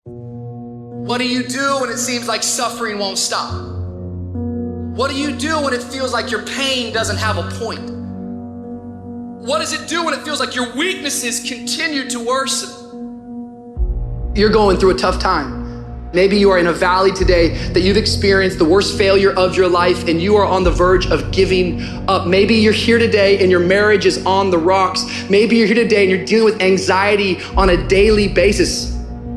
What do you do when it seems like suffering won't stop? What do you do when it feels like your pain doesn't have a point? What does it do when it feels like your weaknesses continue to worsen? You're going through a tough time. Maybe you are in a valley today that you've experienced the worst failure of your life and you are on the verge of giving up. Maybe you're here today and your marriage is on the rocks. Maybe you're here today and you're dealing with anxiety on a daily basis.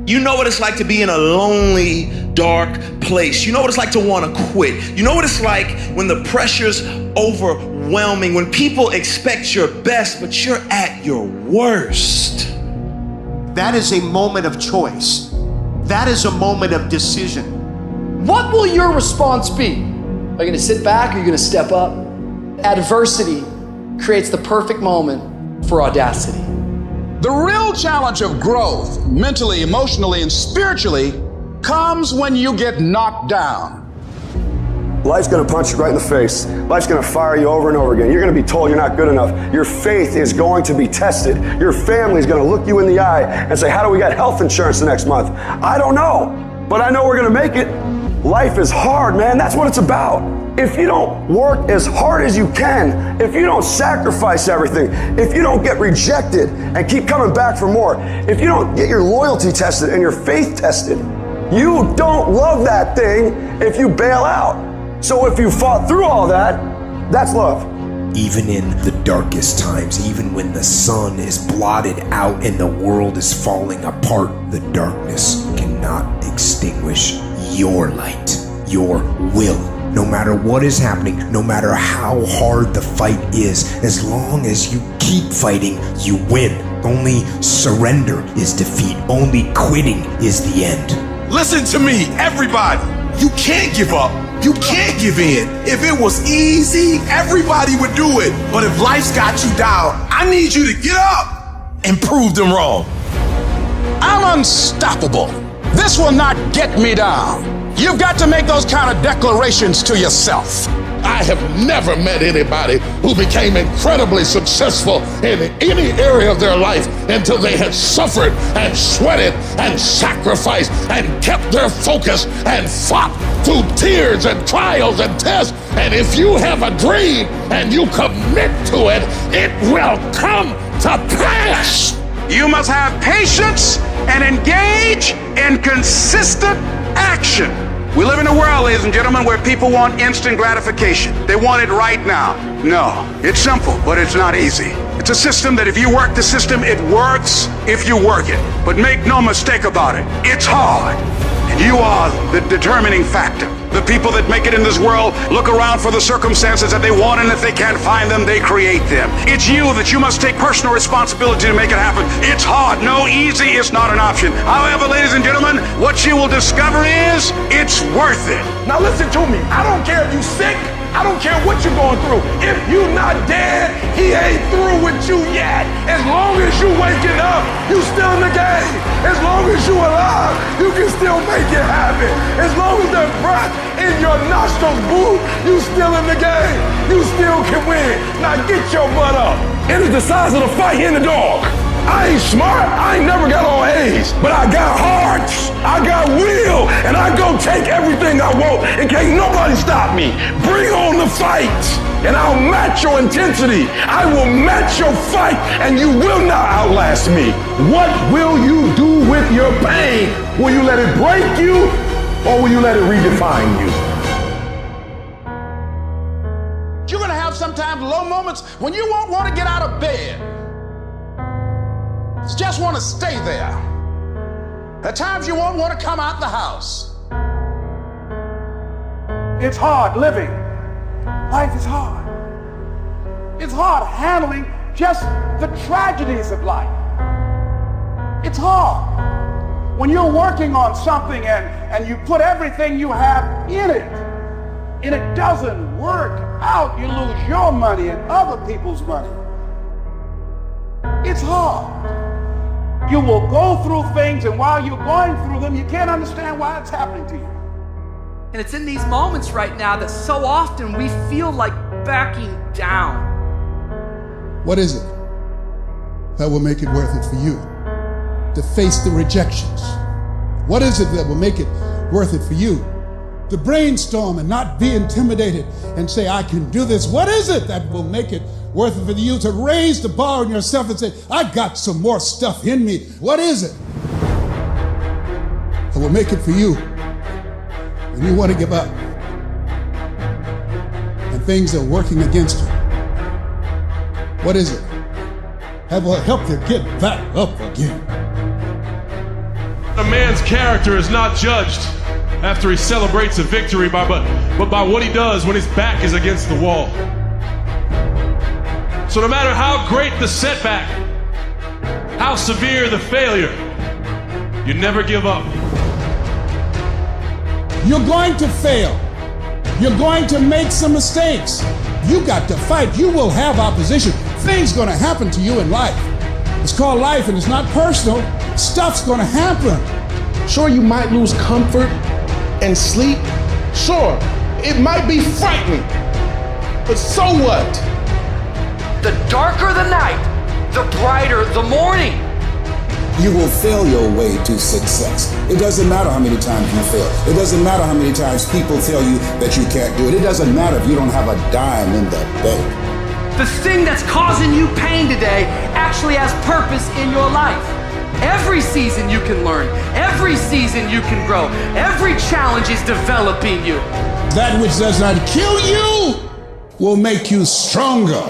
You know what it's like to be in a lonely, dark place. You know what it's like to want to quit. You know what it's like when the pressure's overwhelming, when people expect your best, but you're at your worst. That is a moment of choice. That is a moment of decision. What will your response be? Are you going to sit back or are you going to step up? Adversity creates the perfect moment for audacity. The real challenge of growth, mentally, emotionally, and spiritually, comes when you get knocked down. Life's gonna punch you right in the face. Life's gonna fire you over and over again. You're gonna be told you're not good enough. Your faith is going to be tested. Your family's gonna look you in the eye and say, how do we get health insurance the next month? I don't know, but I know we're gonna make it. Life is hard, man. That's what it's about. If you don't work as hard as you can, if you don't sacrifice everything, if you don't get rejected and keep coming back for more, if you don't get your loyalty tested and your faith tested, you don't love that thing if you bail out. So if you fought through all that, that's love. Even in the darkest times, even when the sun is blotted out and the world is falling apart, the darkness cannot extinguish your light, your will. No matter what is happening, no matter how hard the fight is, as long as you keep fighting, you win. Only surrender is defeat. Only quitting is the end. Listen to me, everybody. You can't give up. You can't give in. If it was easy, everybody would do it. But if life's got you down, I need you to get up and prove them wrong. I'm unstoppable. This will not get me down. You've got to make those kind of declarations to yourself. I have never met anybody who became incredibly successful in any area of their life until they had suffered and sweated and sacrificed and kept their focus and fought through tears and trials and tests. And if you have a dream and you commit to it, it will come to pass. You must have patience and engage in consistent action. We live in a world, ladies and gentlemen, where people want instant gratification. They want it right now. No, it's simple, but it's not easy. It's a system that if you work the system, it works if you work it. But make no mistake about it, it's hard. And you are the determining factor. The people that make it in this world look around for the circumstances that they want, and if they can't find them, they create them. It's you that you must take personal responsibility to make it happen. It's hard. No, easy is not an option. However, ladies and gentlemen, what you will discover is it's worth it. Now listen to me. I don't care if you're sick. I don't care what you're going through. If you're not dead, he ain't through with you yet. As long as you waking up, you still in the game. As long as you alive, you can still make it happen. As long as that breath in your nostrils move, you still in the game. You still can win. Now get your butt up. It is the size of the fight in the dog. I ain't smart, I ain't never got on A's, but I got heart, I got will, and I go take everything I want, and can't nobody stop me. Bring on the fight, and I'll match your intensity. I will match your fight, and you will not outlast me. What will you do with your pain? Will you let it break you, or will you let it redefine you? You're gonna have sometimes low moments when you won't want to get out of bed. Just want to stay there. At times you won't want to come out the house. It's hard living. Life is hard. It's hard handling just the tragedies of life. It's hard when you're working on something and you put everything you have in it, and it doesn't work out. You lose your money and other people's money. It's hard. You will go through things, and while you're going through them, you can't understand why it's happening to you. And it's in these moments right now that so often we feel like backing down. What is it that will make it worth it for you to face the rejections, What is it that will make it worth it for you? To brainstorm and not be intimidated and say, I can do this. What is it that will make it worth it for you to raise the bar on yourself and say, I got some more stuff in me? What is it that will make it for you when you want to give up and things are working against you? What is it that will help you get back up again? A man's character is not judged after he celebrates a victory, but by what he does when his back is against the wall. So no matter how great the setback, how severe the failure, you never give up. You're going to fail. You're going to make some mistakes. You got to fight. You will have opposition. Things going to happen to you in life. It's called life and it's not personal. Stuff's going to happen. Sure, you might lose comfort and sleep. Sure, it might be frightening, but so what? The darker the night, the brighter the morning. You will fail your way to success. It doesn't matter how many times you fail. It doesn't matter how many times people tell you that you can't do it. It doesn't matter if you don't have a dime in the bank. The thing that's causing you pain today actually has purpose in your life. Every season you can learn. Every season you can grow. Every challenge is developing you. That which does not kill you will make you stronger.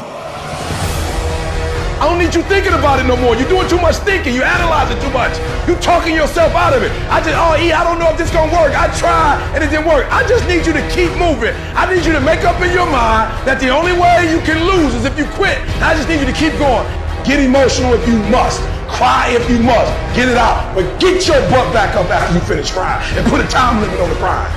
I don't need you thinking about it no more. You're doing too much thinking. You're analyzing too much. You're talking yourself out of it. I don't know if this gonna work. I tried and it didn't work. I just need you to keep moving. I need you to make up in your mind that the only way you can lose is if you quit. I just need you to keep going. Get emotional if you must. Cry if you must. Get it out. But get your butt back up after you finish crying and put a time limit on the crying.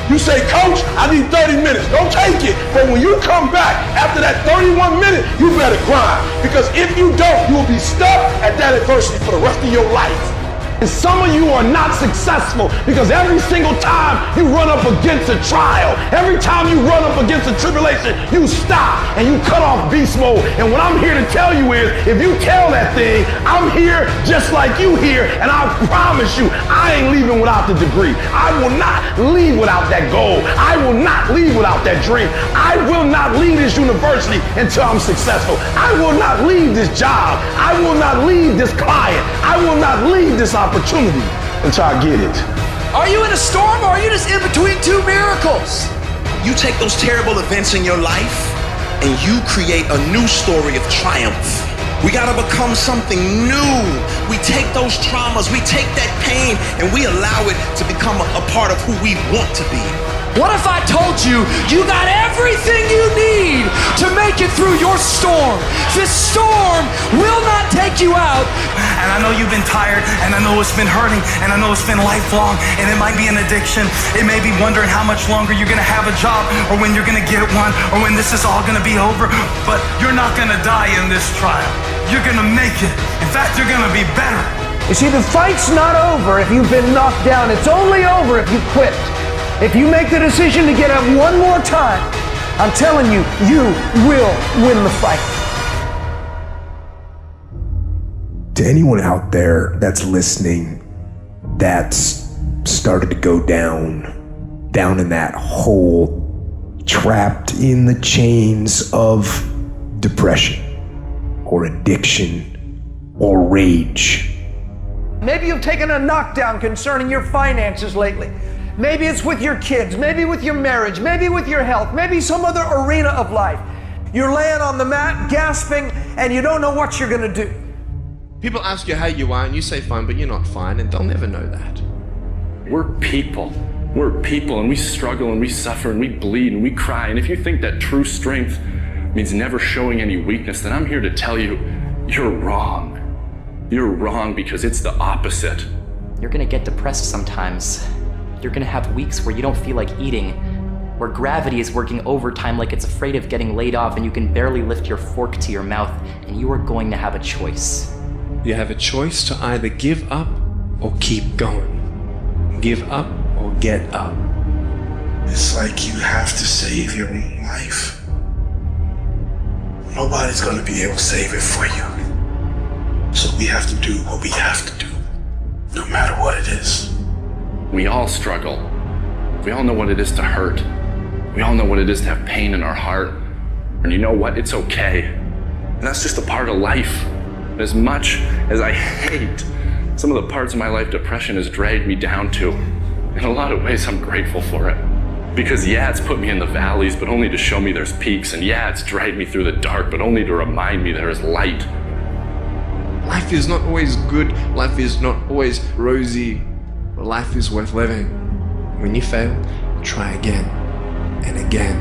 You say, Coach, I need 30 minutes. Don't take it. But when you come back after that 31 minutes, you better grind. Because if you don't, you will be stuck at that adversity for the rest of your life. And some of you are not successful because every single time you run up against a trial, every time you run up against a tribulation, you stop and you cut off beast mode. And what I'm here to tell you is, if you tell that thing, I'm here just like you here, and I promise you, I ain't leaving without the degree. I will not leave without that goal. I will not leave without that dream. I will not leave this university until I'm successful. I will not leave this job. I will not leave this client. I will not leave this opportunity until I get it. Are you in a storm or are you just in between two miracles? You take those terrible events in your life and you create a new story of triumph. We gotta become something new. We take those traumas, we take that pain, and we allow it to become a part of who we want to be. What if I told you you got everything you need to make it through your storm? This storm will not take you out. And I know you've been tired, and I know it's been hurting, and I know it's been lifelong, and it might be an addiction. It may be wondering how much longer you're gonna have a job, or when you're gonna get one, or when this is all gonna be over. But you're not gonna die in this trial. You're gonna make it. In fact, you're gonna be better. You see, the fight's not over if you've been knocked down. It's only over if you quit. If you make the decision to get up one more time, I'm telling you, you will win the fight. To anyone out there that's listening, that's started to go down in that hole, trapped in the chains of depression or addiction or rage. Maybe you've taken a knockdown concerning your finances lately. Maybe it's with your kids, maybe with your marriage, maybe with your health, maybe some other arena of life. You're laying on the mat, gasping, and you don't know what you're gonna do. People ask you how you are, and you say fine, but you're not fine, and they'll never know that. We're people, and we struggle, and we suffer, and we bleed, and we cry. And if you think that true strength means never showing any weakness, then I'm here to tell you, you're wrong. You're wrong, because it's the opposite. You're gonna get depressed sometimes. You're gonna have weeks where you don't feel like eating, where gravity is working overtime like it's afraid of getting laid off and you can barely lift your fork to your mouth, and you are going to have a choice. You have a choice to either give up or keep going. Give up or get up. It's like you have to save your own life. Nobody's gonna be able to save it for you. So we have to do what we have to do, no matter what it is. We all struggle. We all know what it is to hurt. We all know what it is to have pain in our heart. And you know what? It's okay. And that's just a part of life. As much as I hate some of the parts of my life depression has dragged me down to, in a lot of ways, I'm grateful for it. Because yeah, it's put me in the valleys, but only to show me there's peaks. And yeah, it's dragged me through the dark, but only to remind me there is light. Life is not always good. Life is not always rosy. But life is worth living. When you fail, try again and again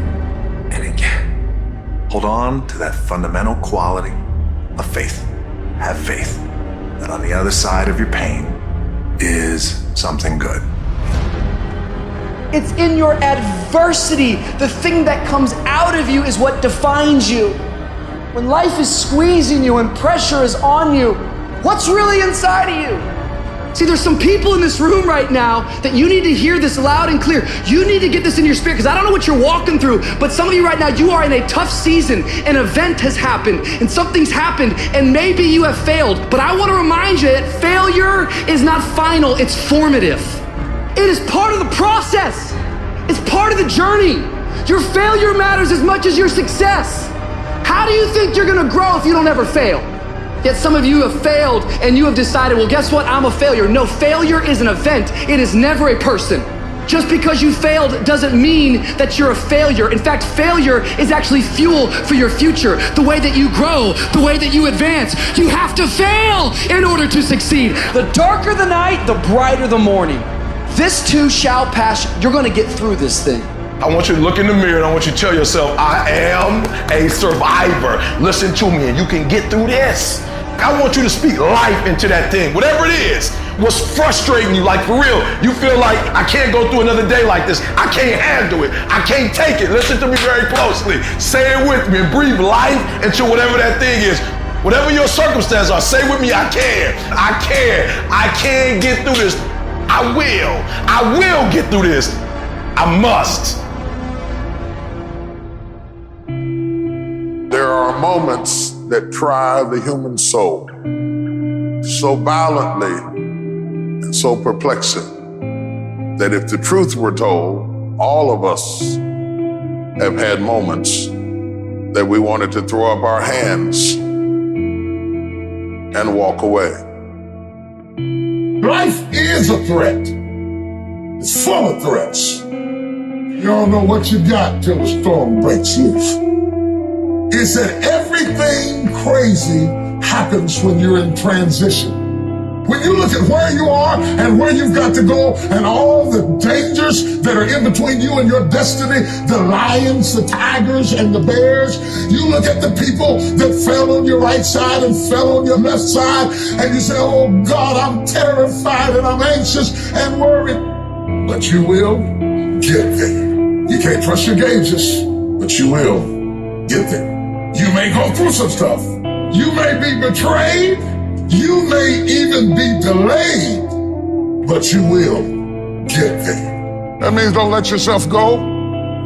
and again. Hold on to that fundamental quality of faith. Have faith that on the other side of your pain is something good. It's in your adversity. The thing that comes out of you is what defines you. When life is squeezing you and pressure is on you, what's really inside of you? See, there's some people in this room right now that you need to hear this loud and clear. You need to get this in your spirit, because I don't know what you're walking through, but some of you right now, you are in a tough season. An event has happened and something's happened, and maybe you have failed. But I want to remind you that failure is not final, it's formative. It is part of the process. It's part of the journey. Your failure matters as much as your success. How do you think you're gonna grow if you don't ever fail? Yet some of you have failed and you have decided, well, guess what? I'm a failure. No, failure is an event. It is never a person. Just because you failed doesn't mean that you're a failure. In fact, failure is actually fuel for your future. The way that you grow, the way that you advance. You have to fail in order to succeed. The darker the night, the brighter the morning. This too shall pass. You're gonna get through this thing. I want you to look in the mirror and I want you to tell yourself, I am a survivor. Listen to me and you can get through this. I want you to speak life into that thing, whatever it is. What's frustrating you, like for real, you feel like I can't go through another day like this. I can't handle it. I can't take it. Listen to me very closely. Say it with me and breathe life into whatever that thing is. Whatever your circumstances are, say with me, I can. I can. I can get through this. I will get through this. I must. There are moments that try the human soul so violently and so perplexing that if the truth were told, all of us have had moments that we wanted to throw up our hands and walk away. Life is a threat. It's full of threats. You don't know what you got till the storm breaks loose. It's that everything crazy happens when you're in transition. When you look at where you are and where you've got to go and all the dangers that are in between you and your destiny, the lions, the tigers, and the bears, you look at the people that fell on your right side and fell on your left side, and you say, oh God, I'm terrified and I'm anxious and worried. But you will get there. You can't trust your gauges, but you will get there. You may go through some stuff. You may be betrayed. You may even be delayed, but you will get there. That means don't let yourself go.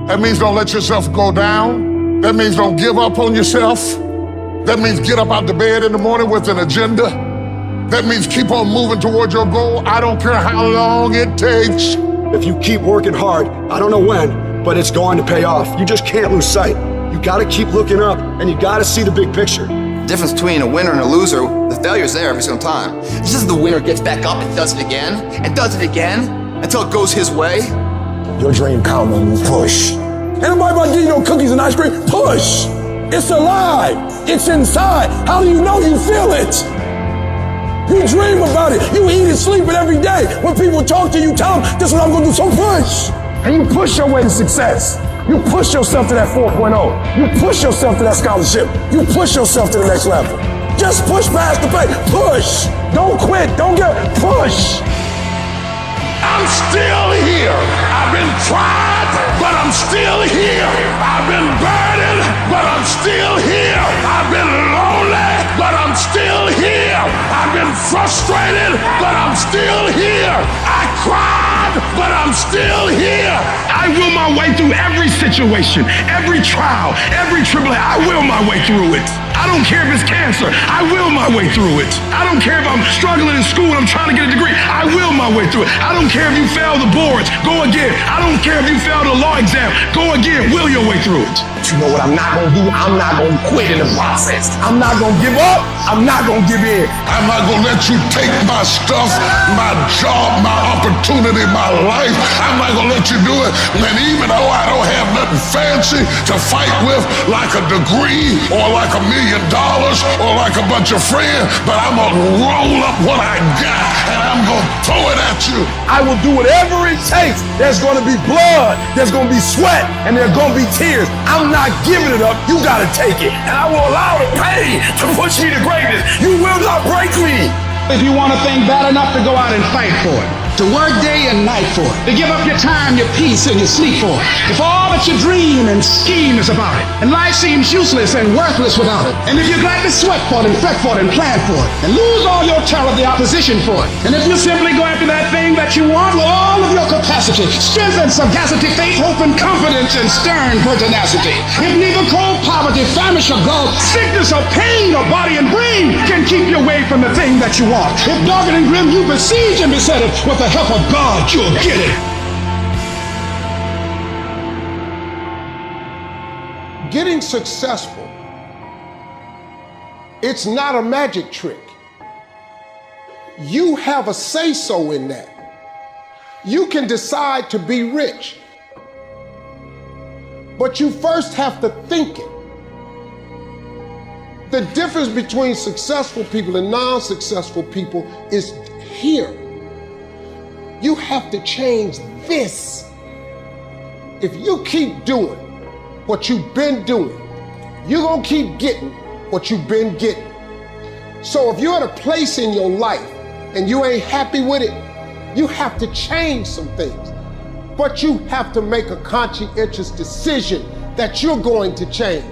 That means don't let yourself go down. That means don't give up on yourself. That means get up out the bed in the morning with an agenda. That means keep on moving toward your goal. I don't care how long it takes. If you keep working hard, I don't know when, but it's going to pay off. You just can't lose sight. You gotta keep looking up and you gotta see the big picture. The difference between a winner and a loser, the failure's there every single time. It's just the winner gets back up and does it again, and does it again, until it goes his way. Your dream come when you push. Anybody about to give you no cookies and ice cream? Push. It's alive. It's inside. How do you know you feel it? You dream about it. You eat and sleep it every day. When people talk to you, tell them, this is what I'm gonna do, so push. And you push your way to success. You push yourself to that 4.0. You push yourself to that scholarship. You push yourself to the next level. Just push past the pain. Push. Don't quit. Don't push. I'm still here. I've been tried, but I'm still here. I've been burdened, but I'm still here. I've been lonely, but I'm still here. I've been frustrated, but I'm still here. I cried, but I'm still here. I will my way through every situation, every trial, every tribulation. I will my way through it. I don't care if it's cancer. I will my way through it. I don't care if I'm struggling in school and I'm trying to get a degree. I will my way through it. I don't care if you fail the boards. Go again. I don't care if you fail the law exam. Go again. Will your way through it. But you know what I'm not gonna do? I'm not gonna quit in the process. I'm not gonna give up. I'm not gonna give in. I'm not gonna let you take my stuff, my job, my opportunity, my life. I'm not gonna let you do it. And even though I don't have nothing fancy to fight with, like a degree or like $1 million or like a bunch of friends, but I'm gonna roll up what I got and I'm gonna throw it at you. I will do whatever it takes. There's gonna be blood, there's gonna be sweat, and there's gonna be tears. I'm not giving it up. You gotta take it. And I will allow the pain to push me to greatness. You will not break me. If you want a thing bad enough to go out and fight for it, to work day and night for it, to give up your time, your peace, and your sleep for it, if all that you dream and scheme is about it, and life seems useless and worthless without it, and if you gladly sweat for it and fret for it and plan for it, and lose all your terror of the opposition for it, and if you simply go after that thing that you want with all of your capacity, strength and sagacity, faith, hope, and confidence, and stern pertinacity, if neither cold poverty, famish, or gulf, sickness or pain, or body and brain can keep you away from the thing that you want, if dark and grim you besiege and beset it with the help of God, you'll get it. Getting successful, it's not a magic trick. You have a say-so in that. You can decide to be rich, but you first have to think it. The difference between successful people and non-successful people is here. You have to change this. If you keep doing what you've been doing, you're gonna keep getting what you've been getting. So if you're at a place in your life and you ain't happy with it, you have to change some things. But you have to make a conscientious decision that you're going to change.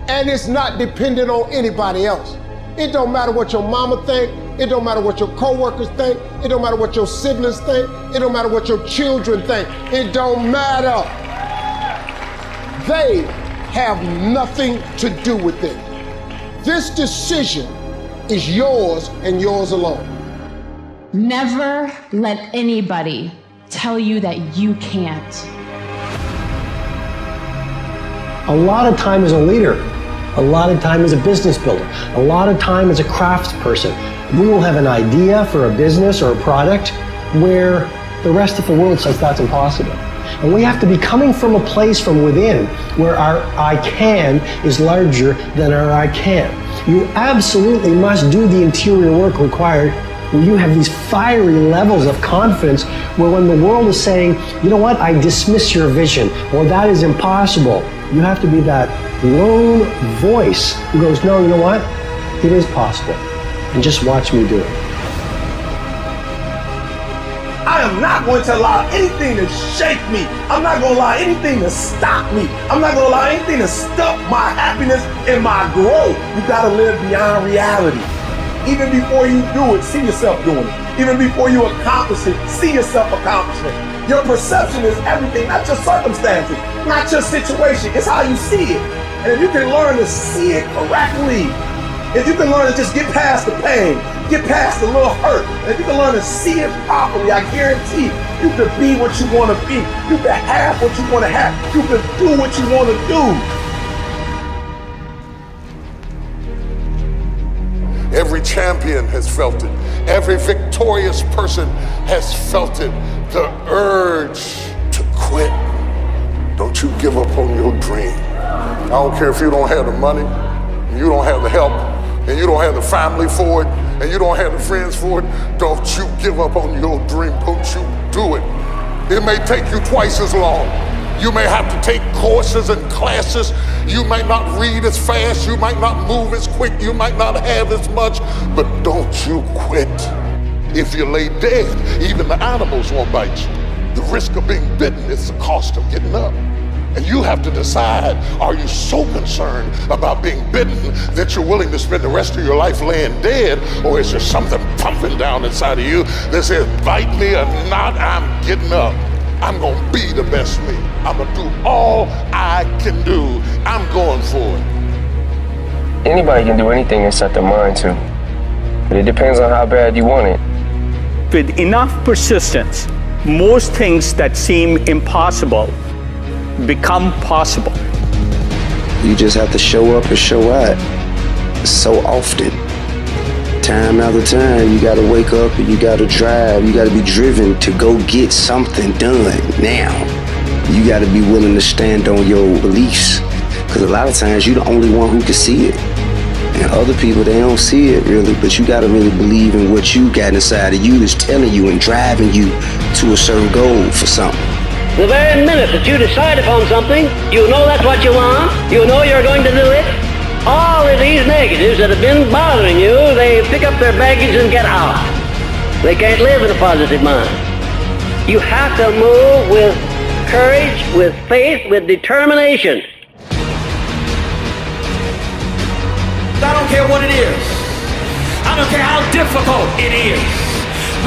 And it's not dependent on anybody else. It don't matter what your mama think. It don't matter what your coworkers think. It don't matter what your siblings think. It don't matter what your children think. It don't matter. They have nothing to do with it. This decision is yours and yours alone. Never let anybody tell you that you can't. A lot of time as a leader, a lot of time as a business builder, a lot of time as a craftsperson, we will have an idea for a business or a product where the rest of the world says that's impossible. And we have to be coming from a place from within where our I can is larger than our I can. You absolutely must do the interior work required where you have these fiery levels of confidence where when the world is saying, you know what, I dismiss your vision, or that is impossible, you have to be that lone voice who goes, no, you know what, it is possible, and just watch me do it. I am not going to allow anything to shake me. I'm not going to allow anything to stop me. I'm not going to allow anything to stop my happiness and my growth. You got to live beyond reality. Even before you do it, see yourself doing it. Even before you accomplish it, see yourself accomplishing it. Your perception is everything, not your circumstances, not your situation. It's how you see it. And if you can learn to see it correctly, if you can learn to just get past the pain, get past the little hurt, and if you can learn to see it properly, I guarantee you can be what you want to be. You can have what you want to have. You can do what you want to do. Every champion has felt it. Every victorious person has felt it. The urge to quit. Don't you give up on your dream. I don't care if you don't have the money, and you don't have the help, and you don't have the family for it, and you don't have the friends for it. Don't you give up on your dream. Don't you do it. It may take you twice as long. You may have to take courses and classes. You might not read as fast. You might not move as quick. You might not have as much, but don't you quit. If you lay dead, even the animals won't bite you. The risk of being bitten is the cost of getting up. And you have to decide, are you so concerned about being bitten that you're willing to spend the rest of your life laying dead? Or is there something pumping down inside of you that says, bite me or not, I'm getting up. I'm gonna be the best me. I'm gonna do all I can do. I'm going for it. Anybody can do anything they set their mind to, but it depends on how bad you want it. With enough persistence, most things that seem impossible become possible. You just have to show up and show out so often. Time after time, you gotta wake up and you gotta drive. You gotta be driven to go get something done now. You gotta be willing to stand on your beliefs, because a lot of times you're the only one who can see it. And other people, they don't see it really, but you gotta really believe in what you got inside of you that's telling you and driving you to a certain goal for something. The very minute that you decide upon something, you know that's what you want, you know you're going to do it. All of these negatives that have been bothering you, they pick up their baggage and get out. They can't live in a positive mind. You have to move with courage, with faith, with determination. I don't care what it is. I don't care how difficult it is.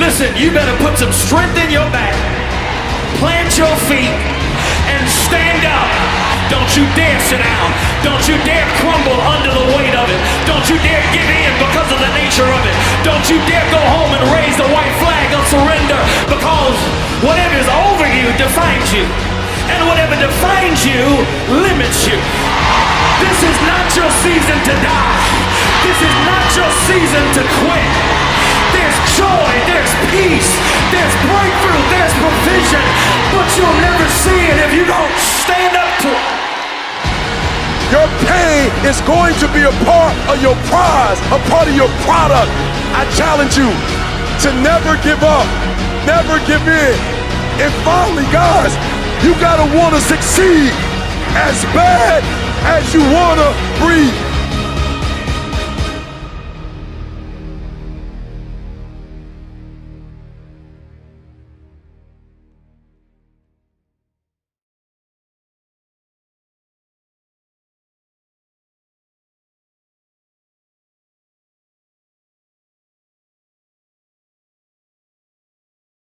Listen, you better put some strength in your back, plant your feet, and stand up. Don't you dare sit down. Don't you dare crumble under the weight of it. Don't you dare give in because of the nature of it. Don't you dare go home and raise the white flag of surrender, because whatever is over you defines you. And whatever defines you limits you. This is not your season to die. This is not your season to quit. There's joy, there's peace, there's breakthrough, there's provision, but you'll never see it if you don't stand up to it. Your pain is going to be a part of your prize, a part of your product. I challenge you to never give up, never give in. And finally, guys, you gotta wanna succeed as bad as you wanna breathe.